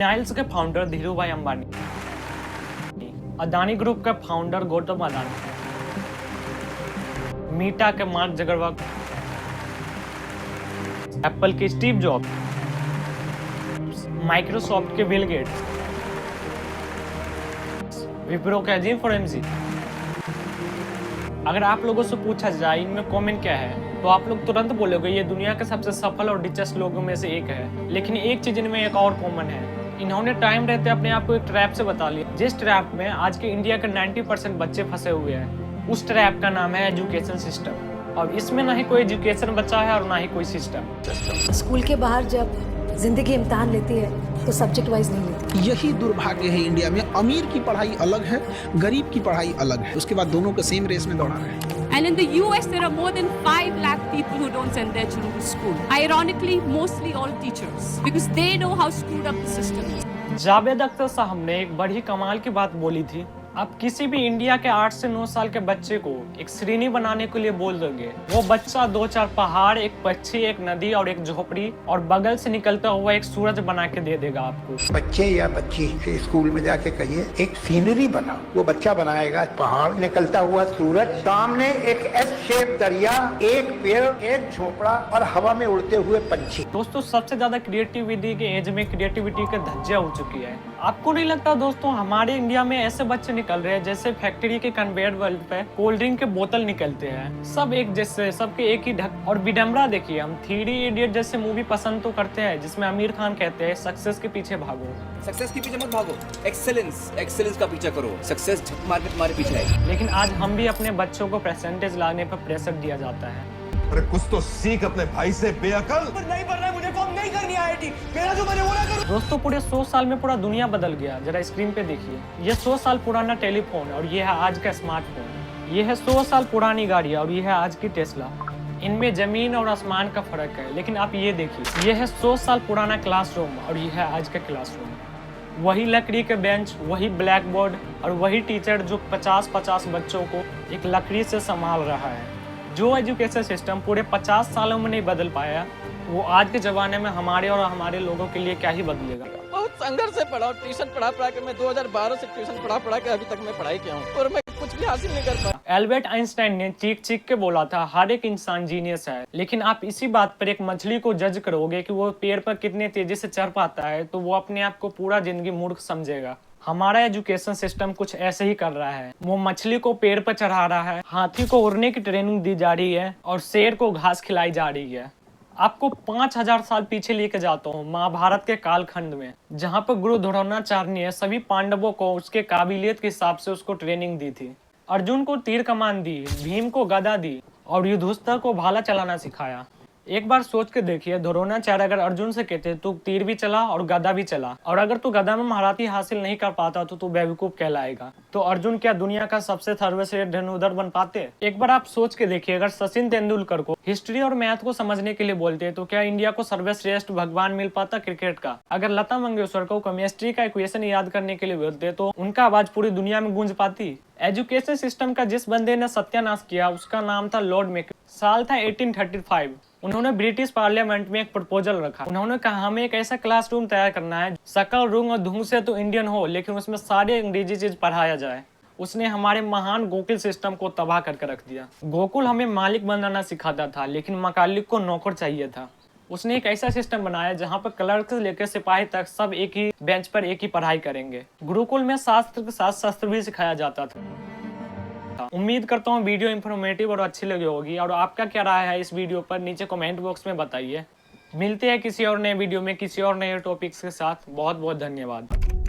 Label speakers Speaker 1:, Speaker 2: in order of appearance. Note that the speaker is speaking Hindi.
Speaker 1: रिलायंस के फाउंडर धीरूभाई अंबानी, अदानी ग्रुप के फाउंडर गौतम अदानी, मीटा के मार्क जगरवाल, एप्पल के स्टीव जॉब्स, माइक्रोसॉफ्ट के बिल गेट्स, विप्रो के अजीम प्रेमजी। अगर आप लोगों से पूछा जाए इनमें कॉमन क्या है तो आप लोग तुरंत बोलोगे ये दुनिया के सबसे सफल और रिचेस्ट लोगों में से एक है। लेकिन एक चीज इनमें एक और कॉमन है, इन्होंने टाइम रहते अपने आप को एक ट्रैप से बता लिया, जिस ट्रैप में आज के इंडिया के 90% बच्चे फंसे हुए हैं। उस ट्रैप का नाम है एजुकेशन सिस्टम, और इसमें ना ही कोई एजुकेशन बचा है और ना ही कोई सिस्टम।
Speaker 2: स्कूल के बाहर जब जिंदगी इम्तिहान लेती है तो सब्जेक्ट वाइज नहीं लेती।
Speaker 3: यही दुर्भाग्य है इंडिया में, अमीर की पढ़ाई अलग है, गरीब की पढ़ाई अलग है, उसके बाद दोनों को सेम रेस में दौड़ा रहे हैं।
Speaker 4: And in the US, there are more than 5 lakh people who don't send their children to school. Ironically, mostly all teachers, because they know how screwed up the system is.
Speaker 1: Javed Akhtar साहब ने एक बड़ी कमाल की बात बोली थी, आप किसी भी इंडिया के 8 से 9 साल के बच्चे को एक श्रेणी बनाने के लिए बोल दोगे, वो बच्चा 2-4 पहाड़, एक पक्षी, एक नदी और एक झोपड़ी और बगल से निकलता हुआ एक सूरज बना के दे देगा आपको।
Speaker 5: बच्चे या बच्ची से स्कूल में जाके कहिए एक सीनरी बनाओ, वो बच्चा बनाएगा पहाड़, निकलता हुआ सूरज, सामने एक एस शेप दरिया, एक पेड़, एक झोपड़ा और हवा में उड़ते हुए पंछी।
Speaker 1: दोस्तों सबसे ज्यादा क्रिएटिविटी के एज में क्रिएटिविटी के धज्जिया हो चुकी है। आपको नहीं लगता दोस्तों हमारे इंडिया में ऐसे बच्चे निकल रहे हैं जैसे फैक्ट्री के कन्वेयर बेल्ट पे कोल्ड ड्रिंक के बोतल निकलते हैं, सब एक जैसे, सबके एक ही ढक। और विडम्बरा देखिए, हम 3 इडियट जैसे मूवी पसंद तो करते हैं जिसमें आमिर खान कहते हैं सक्सेस के पीछे भागो।
Speaker 6: सक्सेस के पीछे मत भागो, एक्सेलेंस का पीछा करो, सक्सेस झक मार के तुम्हारे पीछे आएगी।
Speaker 1: लेकिन आज हम भी अपने बच्चों को परसेंटेज लाने पर प्रेशर दिया जाता है।
Speaker 7: अरे कुछ तो सीख अपने भाई से बेअकल।
Speaker 6: नहीं पढ़ रहा, मुझे फॉर्म नहीं करनी आईआईटी, मेरा जो मैंने बोला करो।
Speaker 1: दोस्तों पूरे 100 साल में पूरा दुनिया बदल गया, जरा स्क्रीन पे देखिए। ये 100 साल पुराना टेलीफोन और ये है आज का स्मार्टफोन। ये है 100 साल पुरानी गाड़ी और ये है आज की टेस्ला। इनमें जमीन और आसमान का फर्क है। लेकिन आप ये देखिए, ये है 100 साल पुराना क्लासरूम और ये है आज का क्लासरूम। वही लकड़ी के बेंच, वही ब्लैक बोर्ड और वही टीचर जो 50-50 बच्चों को एक लकड़ी से संभाल रहा है। जो एजुकेशन सिस्टम पूरे 50 सालों में नहीं बदल पाया, वो आज के जमाने में हमारे और हमारे लोगों के लिए क्या ही बदलेगा।
Speaker 8: बहुत संघर्ष से पढ़ा, ट्यूशन पढ़ा के मैं 2012 से ट्यूशन पढ़ा के अभी तक मैं पढ़ाई किया हूँ और मैं कुछ भी हासिल नहीं कर पाया।
Speaker 1: एल्बर्ट आइंस्टाइन ने चीख के बोला था हर एक इंसान जीनियस है। लेकिन आप इसी बात पर एक मछली को जज करोगे कि वो पेड़ पर कितने तेजी से चढ़ पाता है तो वो अपने आप को पूरा जिंदगी मूर्ख समझेगा। हमारा एजुकेशन सिस्टम कुछ ऐसे ही कर रहा है, वो मछली को पेड़ पर चढ़ा रहा है, हाथी को उड़ने की ट्रेनिंग दी जा रही है और शेर को घास खिलाई जा रही है। आपको 5000 साल पीछे लेके जाता हूँ महाभारत के कालखंड में, जहाँ पर गुरु द्रोणाचार्य ने सभी पांडवों को उसके काबिलियत के हिसाब से उसको ट्रेनिंग दी थी। अर्जुन को तीर कमान दी, भीम को गदा दी और युधिष्ठिर को भाला चलाना सिखाया। एक बार सोच के देखिए, द्रोणाचार्य अगर अर्जुन से कहते तू तीर भी चला और गदा भी चला, और अगर तू गदा में महारथी हासिल नहीं कर पाता तो तू बेवकूफ कहलाएगा, तो अर्जुन क्या दुनिया का सबसे सर्वश्रेष्ठ धनुर्धर बन पाते? एक बार आप सोच के देखिए, अगर सचिन तेंदुलकर को हिस्ट्री और मैथ को समझने के लिए बोलते तो क्या इंडिया को सर्वश्रेष्ठ भगवान मिल पाता क्रिकेट का? अगर लता मंगेशकर को केमिस्ट्री का इक्वेशन याद करने के लिए बोलते तो उनका आवाज पूरी दुनिया में गूंज पाती। एजुकेशन सिस्टम का जिस बंदे ने सत्यानाश किया उसका नाम था लॉर्ड मेकल। साल था 1835। उन्होंने ब्रिटिश पार्लियामेंट में एक प्रपोजल रखा। उन्होंने कहा हमें एक ऐसा क्लासरूम तैयार करना है शकल रंग और धुन से तो इंडियन हो लेकिन उसमें सारे अंग्रेजी चीज पढ़ाया जाए। उसने हमारे महान गोकुल सिस्टम को तबाह करके रख दिया। गोकुल हमें मालिक बनाना सिखाता था लेकिन मकालिक को नौकर चाहिए था। उसने एक ऐसा सिस्टम बनाया जहाँ पर क्लर्क से लेकर सिपाही तक सब एक ही बेंच पर एक ही पढ़ाई करेंगे। गुरुकुल में शास्त्र के साथ शस्त्र भी सिखाया जाता था। उम्मीद करता हूँ वीडियो इन्फॉर्मेटिव और अच्छी लगी होगी, और आपका क्या राय है इस वीडियो पर नीचे कमेंट बॉक्स में बताइए। मिलते हैं किसी और नए वीडियो में किसी और नए टॉपिक्स के साथ। बहुत बहुत धन्यवाद।